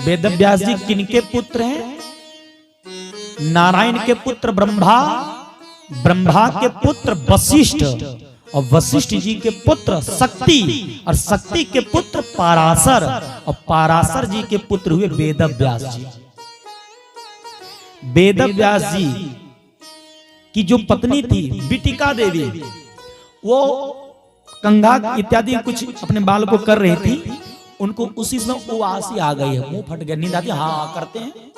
वेदव्यास जी किनके पुत्र हैं? नारायण के पुत्र ब्रह्मा, ब्रह्मा के पुत्र वशिष्ठ, और वशिष्ठ जी के पुत्र शक्ति, और शक्ति के पुत्र पाराशर, और पाराशर जी के पुत्र हुए वेदव्यास जी। वेदव्यास जी की जो पत्नी थी बिटिका देवी, वो कंघा इत्यादि कुछ अपने बाल को कर रही थी, उनको उसी समय उवासी आ गई है, मुंह फट गया, नींद आती, हाँ करते हैं।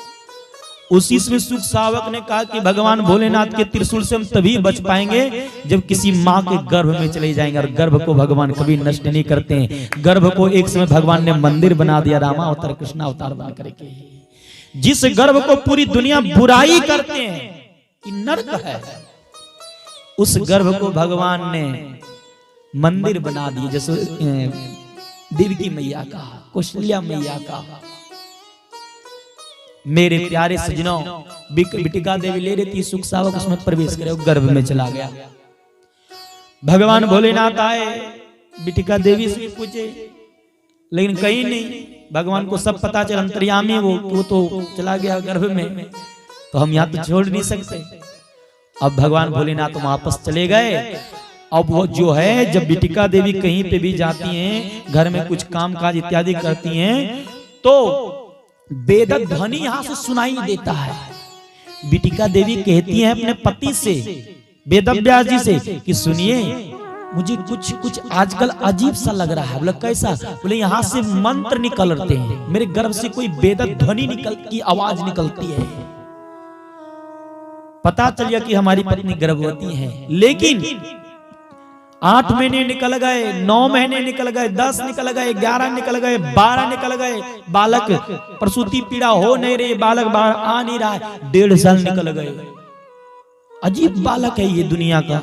उसी समय सुख सावक ने कहा कि भगवान भोलेनाथ के त्रिशूल से हम तभी बच पाएंगे जब किसी माँ के गर्भ में चले जाएंगे, और गर्भ को भगवान कभी नष्ट नहीं करते हैं। गर्भ को एक समय भगवान ने मंदिर बना दिया, रामा अवतार कृष्णा अवतार बन करके। जिस गर्भ को पूरी दुनिया बुराई करते हैं कि नरक है, उस गर्भ को भगवान ने मंदिर बना दिए। जैसे देवकी मैया का, कौशल्या मैया का। मेरे प्यारे सजनों, बिटिका देवी ले रही थी, सुख सावक उसमें प्रवेश करे, गर्भ में चला गया। भगवान भोलेनाथ आए, बिटिका देवी से पूछे, लेकिन कहीं नहीं। भगवान को सब पता चला, अंतर्यामी वो तो चला गया गर्भ में, तो हम यहाँ तो छोड़ नहीं सकते। अब भगवान भोलेनाथ वापस चले गए। अब वो जो है, जब बिटिका देवी कहीं पे भी जाती हैं, घर में कुछ काम काज इत्यादि करती हैं, तो वेद ध्वनि यहां से सुनाई देता है। बिटिका देवी कहती हैं अपने पति से, वेदव्यास जी से, कि सुनिए मुझे कुछ आजकल अजीब सा लग रहा है। बोले कैसा? बोले यहाँ से मंत्र निकलते हैं, मेरे गर्भ से कोई वेद ध्वनि की आवाज निकलती है। पता चल गया कि हमारी पत्नी गर्भवती है। लेकिन 8 महीने निकल गए, 9 महीने निकल गए, 10 निकल गए, 11 निकल गए, 12 निकल गए, बालक प्रसूति पीड़ा हो नहीं रही, बालक बाहर आ नहीं रहा है। 1.5 साल निकल गए। अजीब बालक है ये दुनिया का।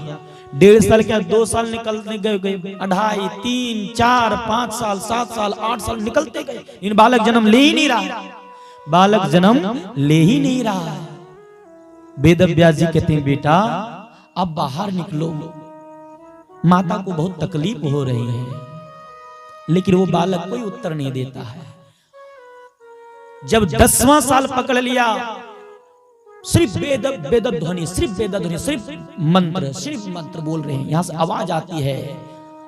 1.5 साल क्या, 2 साल निकलने गए, 2.5, 3, 4, 5 साल, 7 साल, 8 साल निकलते गए। इन बालक जन्म ले ही नहीं रहा, बालक जन्म ले ही नहीं रहा। वेदव्यास जी कहते हैं, बेटा अब बाहर निकलो, माता को बहुत तकलीफ हो रही है। लेकिन वो बालक कोई उत्तर नहीं देता है। जब 10वां साल पकड़ लिया, सिर्फ वेद ध्वनि, सिर्फ वेद ध्वनि, सिर्फ मंत्र बोल रहे हैं, यहां से आवाज आती है,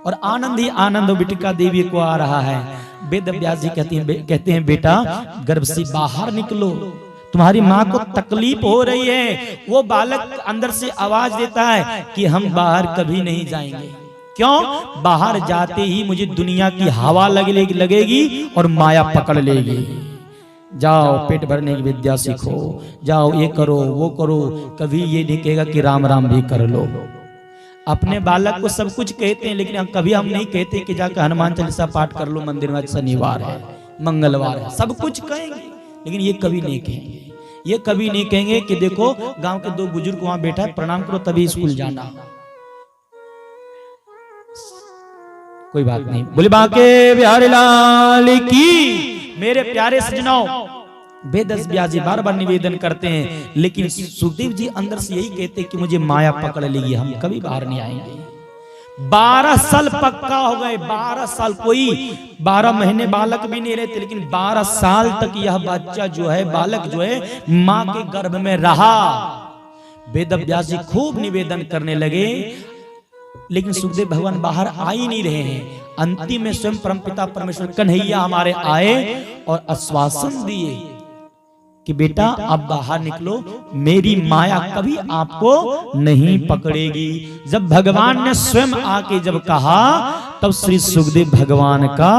और आनंद ही आनंद बिटिका देवी को आ रहा है। वेदव्यास जी कहते हैं बेटा गर्भ से बाहर निकलो, तुम्हारी माँ को तकलीफ हो रही है। वो बालक अंदर से आवाज देता है कि हम बाहर कभी नहीं जाएंगे। क्यों? बाहर जाते ही मुझे दुनिया की हवा लगेगी और माया पकड़ लेगी। जाओ पेट भरने की विद्या सीखो, जाओ ये करो वो करो, कभी ये नहीं कहेगा कि राम राम भी कर लो। अपने बालक को सब कुछ कहते हैं, लेकिन कभी हम नहीं कहते कि जाकर हनुमान चालीसा पाठ कर लो, मंदिर में शनिवार है, मंगलवार है, सब कुछ कहेंगे, लेकिन ये कभी नहीं कहेंगे। ये कभी नहीं कहेंगे कि देखो गांव के 2 बुजुर्ग वहां बैठा है, प्रणाम करो तभी स्कूल जाना। कोई बात नहीं। बोले बांके बिहारी लाल की। मेरे प्यारे सजनों, वेदव्यास जी बार बार निवेदन करते हैं, लेकिन सुखदेव जी अंदर से यही कहते हैं कि मुझे माया पकड़ लेगी, हम कभी बाहर नहीं आएंगे। 12 साल पक्का हो गए, 12 साल, कोई 12 महीने बालक भी नहीं रहते, लेकिन 12 साल तक यह बच्चा जो है, बालक जो है, माँ के गर्भ में रहा। वेदव्यास जी खूब निवेदन करने लगे, लेकिन सुखदेव भगवान बाहर आ ही नहीं रहे हैं। अंतिम में स्वयं परमपिता परमेश्वर कन्हैया हमारे आए और आश्वासन दिए कि बेटा अब बाहर निकलो, मेरी माया कभी आपको नहीं पकड़ेगी। जब भगवान ने स्वयं आके जब कहा, तब श्री सुखदेव भगवान का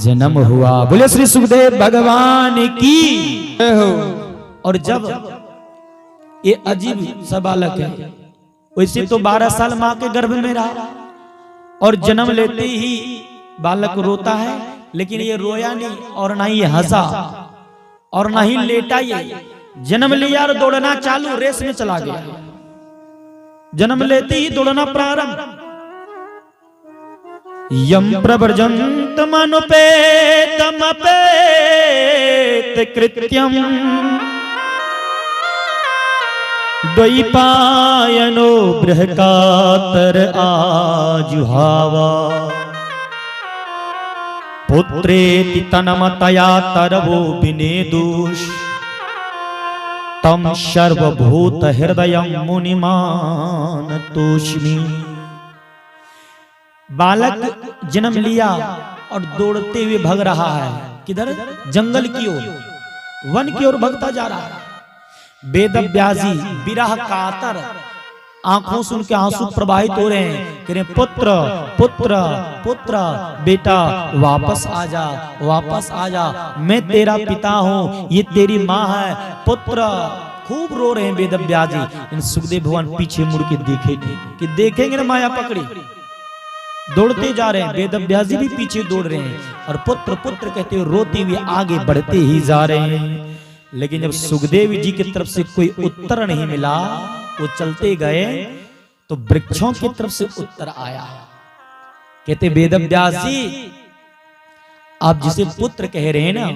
जन्म हुआ। बोले श्री सुखदेव भगवान की। और जब ये अजीब सा बालक है, वैसे तो 12 साल माँ के गर्भ में रहा, और जन्म लेते ही बालक रोता है, लेकिन ये रोया नहीं, और ना ही हंसा, और ना ही लेटा। ये जन्म लिया और दौड़ना चालू, रेस में चला गया। जन्म लेते ही दौड़ना प्रारंभ। यम प्रव्रजंत मनुपेतम अपेत कृत्यम द्वैपायनो बृहकातर आजुहावा पुत्रेति तन्मतया तरवो विनेदुष तम सर्वभूत हृदयं मुनिमानतोऽस्मि। बालक जन्म लिया और दौड़ते हुए भाग रहा है, किधर? जंगल की ओर, वन की ओर भागता जा रहा है। वेदव्यास जी विरह कातर आंखों से उनके आंसू प्रवाहित हो रहे हैं, कह रहे पुत्र पुत्र पुत्र, बेटा वापस आ जा, वापस आ जा, मैं तेरा पिता हूँ, ये तेरी माँ है, पुत्र। खूब रो रहे हैं वेदव्यास जी। इन सुखदेव भगवान पीछे मुड़ के देखे कि देखेंगे ना माया पकड़ी, दौड़ते जा रहे हैं। वेदव्यास जी भी पीछे दौड़ रहे हैं और पुत्र पुत्र कहते हुए रोते हुए आगे बढ़ते ही जा रहे हैं। लेकिन जब सुखदेव जी की तरफ से कोई उत्तर नहीं मिला, वो चलते गए तो वृक्षों की तरफ से उत्तर आया। कहते वेदव्यास जी, आप जिसे पुत्र कह रहे हैं ना,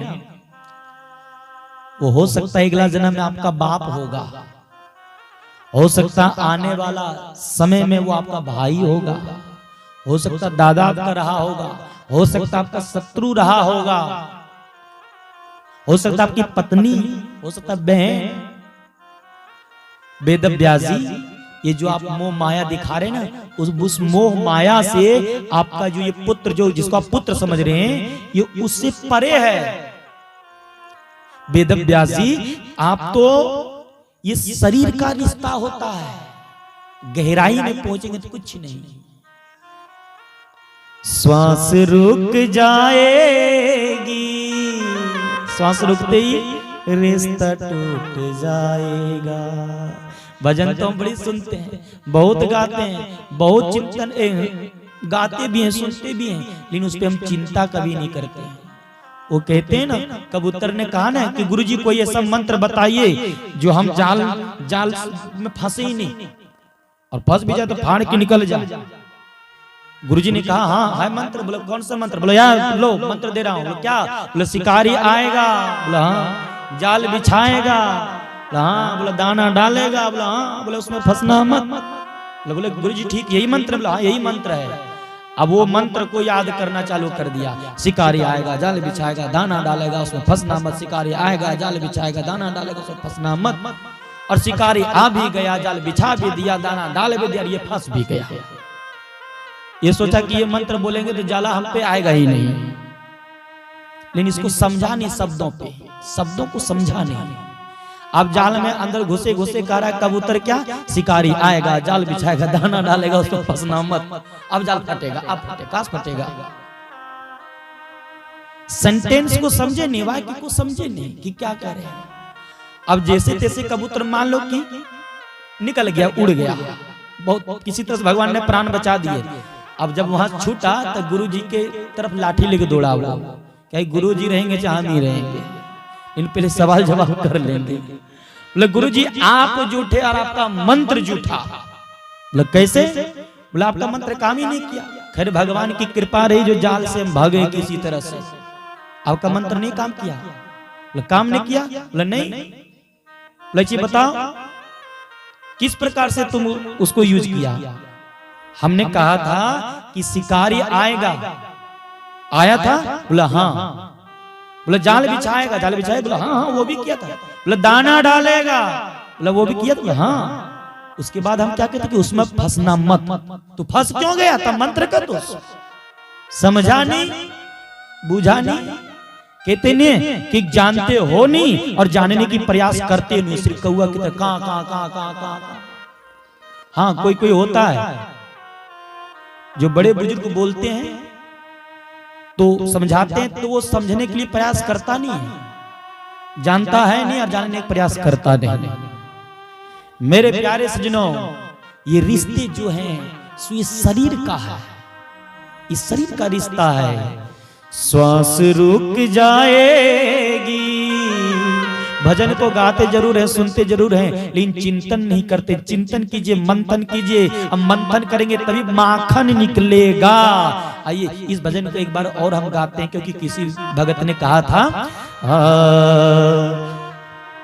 वो हो सकता है अगला जन्म में आपका बाप होगा, हो सकता आने वाला समय में वो आपका भाई होगा, हो सकता दादा आपका रहा होगा, हो सकता आपका शत्रु रहा होगा, हो सकता आपकी पत्नी, हो सकता बहन। वेदव्यास जी, ये जो आप मोह माया दिखा रहे हैं ना, उस मोह माया से आपका जो ये पुत्र, जो जिसको आप पुत्र समझ रहे हैं, ये उससे परे है। वेदव्यास जी, आप तो ये शरीर का रिश्ता होता है, गहराई में पहुंचेंगे तो कुछ नहीं। श्वास रुक जाएगी, श्वास रुकते ही रिश्ता टूट जाएगा। भजन तो हम बड़ी सुनते हैं, बहुत गाते हैं, बहुत चिंतन गाते भी हैं, सुनते भी हैं, लेकिन उस पर हम चिंता कभी नहीं करते हैं। वो कहते हैं ना, कबूतर ने कहा ना कि गुरुजी कोई ऐसा मंत्र बताइए जो हम जाल में फंसे ही नहीं, और फंस भी जाए तो फाड़ के निकल जाए। गुरुजी ने कहा हाँ है मंत्र। बोले कौन सा मंत्र? बोले यार लो मंत्र दे रहा हूँ। बोले क्या? बोले शिकारी आएगा। बोला हाँ। जाल बिछाएगा। बोला हाँ। बोला दाना डालेगा। बोला हाँ। बोले उसमें फंसना मत। बोले गुरुजी ठीक यही मंत्र? बोला हाँ यही मंत्र है। अब वो मंत्र को याद करना चालू कर दिया। शिकारी आएगा, जाल बिछाएगा, दाना डालेगा, उसमें फंसना मत। शिकारी आएगा, जाल बिछाएगा, दाना डालेगा, उसमें फंसना मत। और शिकारी आ भी गया, जाल बिछा भी दिया, दाना डाल भी दिया, ये फंस भी गया। ये सोचा कि ये मंत्र बोलेंगे तो जाला हम पे आएगा ही नहीं, लेकिन इसको समझा नहीं, शब्दों पे, शब्दों को समझा नहीं। अब जाल में अंदर घुसे घुसे कह रहा है कबूतर क्या? शिकारी आएगा, जाल बिछाएगा, दाना डालेगा, उसको फंसना मत। अब जाल फटेगा, अब फटेगा, काश फटेगा। सेंटेंस को समझे नहीं, वाक्य को समझे नहीं कि क्या कह रहे हैं। अब जैसे तैसे कबूतर मान लो कि निकल गया, उड़ गया, बहुत किसी तरह से भगवान ने प्राण बचा दिए। अब जब वहां छूटा तो गुरु जी के तरफ लाठी लेके दौड़ा वो। क्या गुरु जी रहेंगे चाहे हम ही रहेंगे, इन पहले सवाल जवाब कर लेंगे। बोले गुरु जी आप झूठे और आपका मंत्र झूठा। बोले कैसे? बोले आपका मंत्र काम ही नहीं किया। खैर भगवान की कृपा रही जो जाल से हम भागे किसी तरह से, आपका मंत्र नहीं काम किया। बोले काम नहीं किया? बोले नहीं। बोले बताओ किस प्रकार से तुम उसको यूज किया? हमने कहा था कि शिकारी आएगा, आया था? बोला हाँ। बोला जाल बिछाएगा, जाल बिछाएगा? बोला हाँ हाँ वो भी किया था। बोला दाना डालेगा? बोला वो भी किया था? हाँ। उसके बाद हम क्या कहते कि उसमें फंसना मत। तो फंस क्यों गया था? मंत्र का तो समझा नहीं, बुझा नहीं। कहते नहीं कि जानते हो नहीं और जानने की प्रयास करते नहीं, सिर्फ कौआ की तरह कहाँ कहाँ कहाँ कहाँ कहाँ। हाँ कोई कोई होता है जो बड़े बुजुर्ग बोलते हैं तो समझाते हैं तो वो समझने के लिए प्रयास करता नहीं है, जानता है नहीं और जानने का प्रयास करता नहीं। मेरे प्यारे सज्जनों, ये रिश्ते जो हैं ये शरीर का है, इस शरीर का रिश्ता है। श्वास रुक जाएगी। भजन को गाते जरूर है, सुनते जरूर हैं, लेकिन चिंतन नहीं करते। चिंतन कीजिए, मंथन कीजिए। हम मंथन करेंगे तभी माखन निकलेगा। आइए इस भजन को एक बार और हम गाते हैं, क्योंकि किसी भगत ने कहा था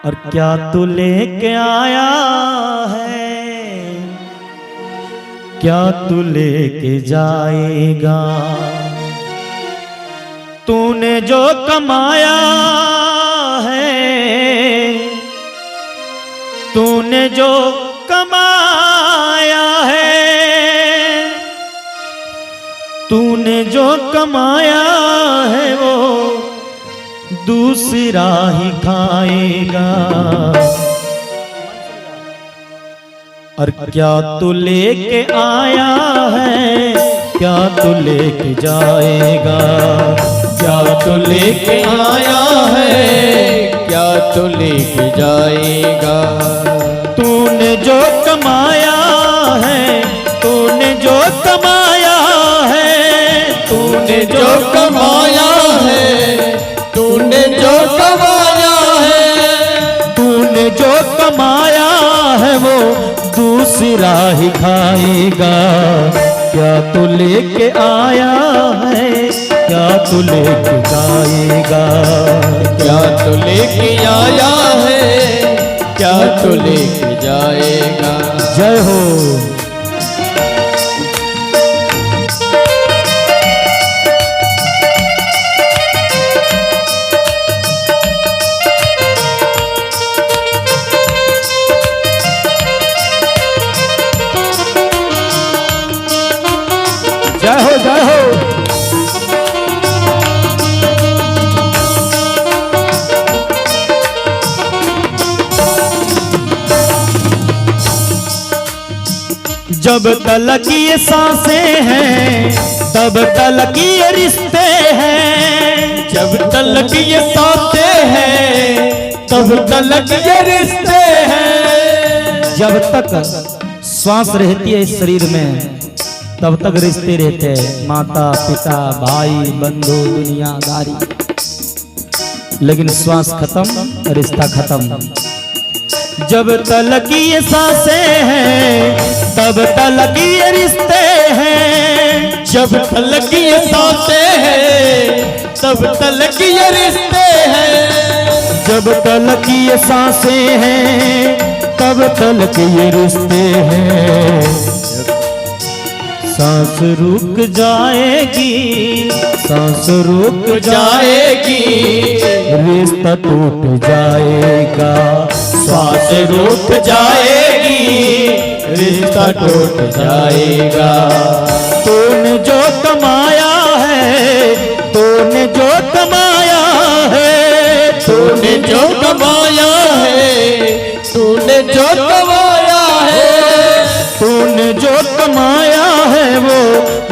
और क्या तू लेके आया है, क्या तू लेके जाएगा, तूने जो कमाया है, तूने जो कमाया है, तूने जो कमाया है वो दूसरा ही खाएगा। और क्या तू लेके आया है, क्या तू लेके जाएगा। क्या तू लेके आया है, क्या तू लेके जाएगा। तूने जो कमाया है, तूने जो कमाया है, तूने जो कमाया है, तूने जो कमाया है, तूने जो कमाया है वो दूसरा ही खाएगा। क्या तू लेके आया है, क्या तू लेके जाएगा। क्या तू लेके आया है, क्या तू लेके जाएगा। जय हो। जय हो, जय हो। जब तलक ये सांसें हैं, तब तलक ये रिश्ते हैं। जब तलक ये सांसें हैं, तब तलक ये रिश्ते हैं। जब तक श्वास रहती है इस शरीर में, तब तक रिश्ते रहते हैं, माता पिता भाई बंधु दुनियादारी। लेकिन श्वास खत्म, रिश्ता खत्म। जब तलक ये सांसें हैं, तब तलक ये रिश्ते हैं। जब तलक ये सांसें हैं, तब तलक ये रिश्ते हैं। जब तलक ये सांसें हैं, तब तलक ये रिश्ते हैं। सांस रुक जाएगी, सांस रुक जाएगी, रिश्ता टूट जाएगा। सांस रुक जाएगी, रिश्ता टूट जाएगा। तूने जो कमाया है, तूने जो कमाया है, तूने जो कमाया है, तूने जो कमाया है, तूने जो कमाया है वो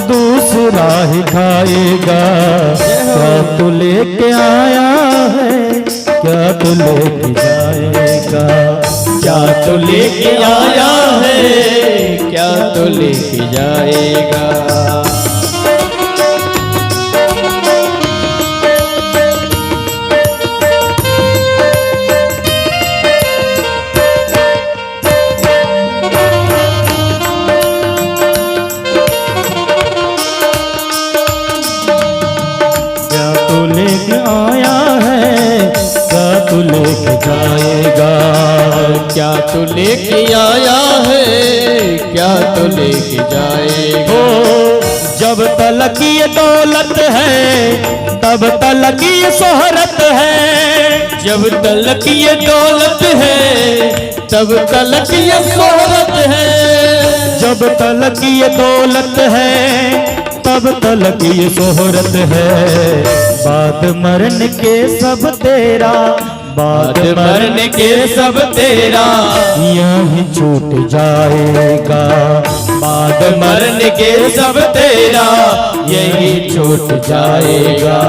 दूसरा ही खाएगा। क्या तू लेके आया है, क्या तू लेके जाएगा। क्या तू लेके आया है, क्या तू लेके जाएगा। लेके आया है, क्या तू लेके जाएगा। क्या तू लेके आया है, क्या तू लेके जाएगा। जब तलक ये दौलत है, तब तलक ये शोहरत है। जब तलक ये दौलत है, तब तलक ये शोहरत है। जब तलक ये दौलत है, तब तलक ये शोहरत है। बाद मरने के सब तेरा, बाद मरने के सब तेरा, यहीं छूट जाएगा। बाद मरने के सब तेरा, यही छूट जाएगा।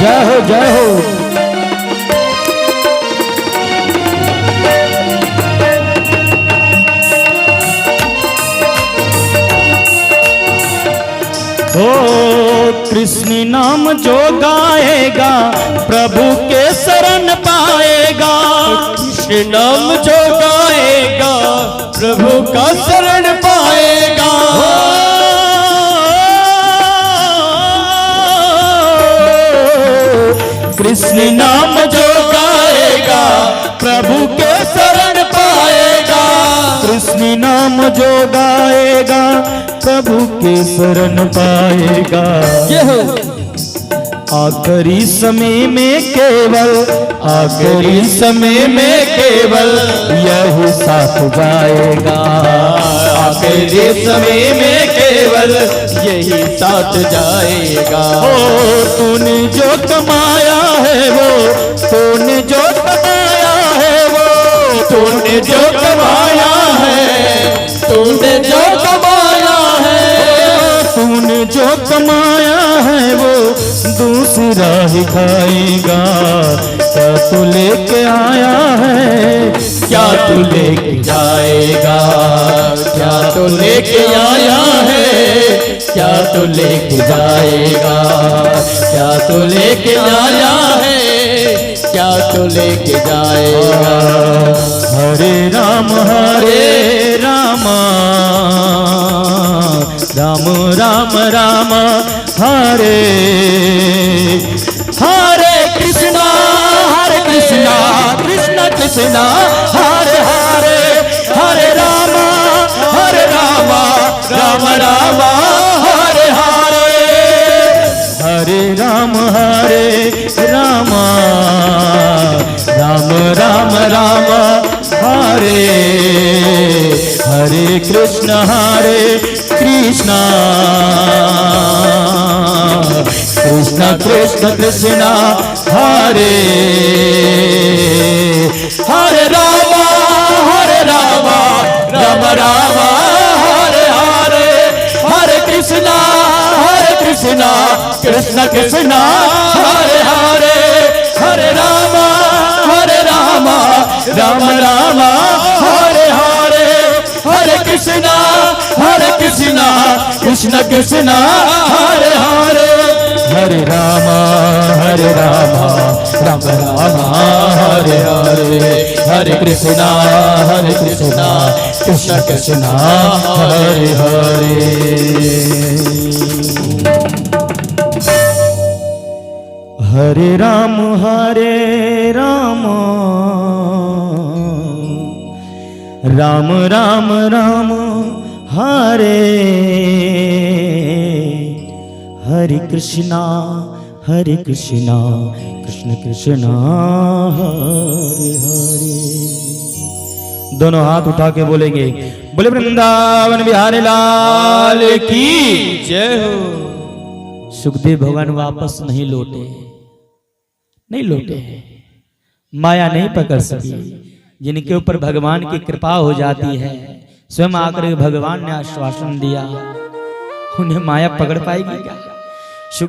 जय हो, जय हो। कृष्ण नाम जो गाएगा प्रभु के शरण पाएगा। कृष्ण नाम जो गाएगा प्रभु का शरण पाएगा। कृष्ण नाम जो गाएगा प्रभु के शरण पाएगा। कृष्ण नाम जो गाएगा प्रभु के शरण पाएगा। आखिरी समय में केवल, आखिरी समय में केवल यही साथ जाएगा। आखिरी समय में केवल यही साथ जाएगा। ओ तूने जो कमाया है वो, तूने जो कमाया है वो, तूने जो कमाया है, तूने जो कमाया है, तूने जो कमाया है वो दूसरा ही खाएगा। क्या तू लेके आया है, क्या तू लेके जाएगा। क्या तू लेके आया है, क्या तू लेके जाएगा। क्या तू लेके आया है, क्या तू लेके जाएगा। हरे राम राम राम राम हरे हरे कृष्णा कृष्ण कृष्ण हरे हरे, हरे राम राम राम हरे हरे, हरे राम राम राम राम हरे हरे कृष्ण कृष्ण कृष्ण कृष्ण हरे हरे राम राम राम हरे हरे, हरे कृष्ण कृष्ण कृष्ण हरे हरे, हरे राम राम राम हरे हरे, हरे कृष्ण कृष्ण कृष्ण हरे हरे, हरे राम राम राम हरे हरे, हरे कृष्ण कृष्ण कृष्ण हरे हरे। हरे राम राम राम राम हरे, हरे कृष्णा कृष्ण कृष्णा हरे हरे। दोनों हाथ उठा के बोलेंगे बोले वृंदावन बिहारी लाल की जय हो। सुखदेव भगवान वापस नहीं लौटे, माया नहीं पकड़ सकी। जिनके ऊपर भगवान की कृपा हो जाती है, स्वयं आकर भगवान ने आश्वासन दिया, उन्हें माया पकड़ पाएगी क्या?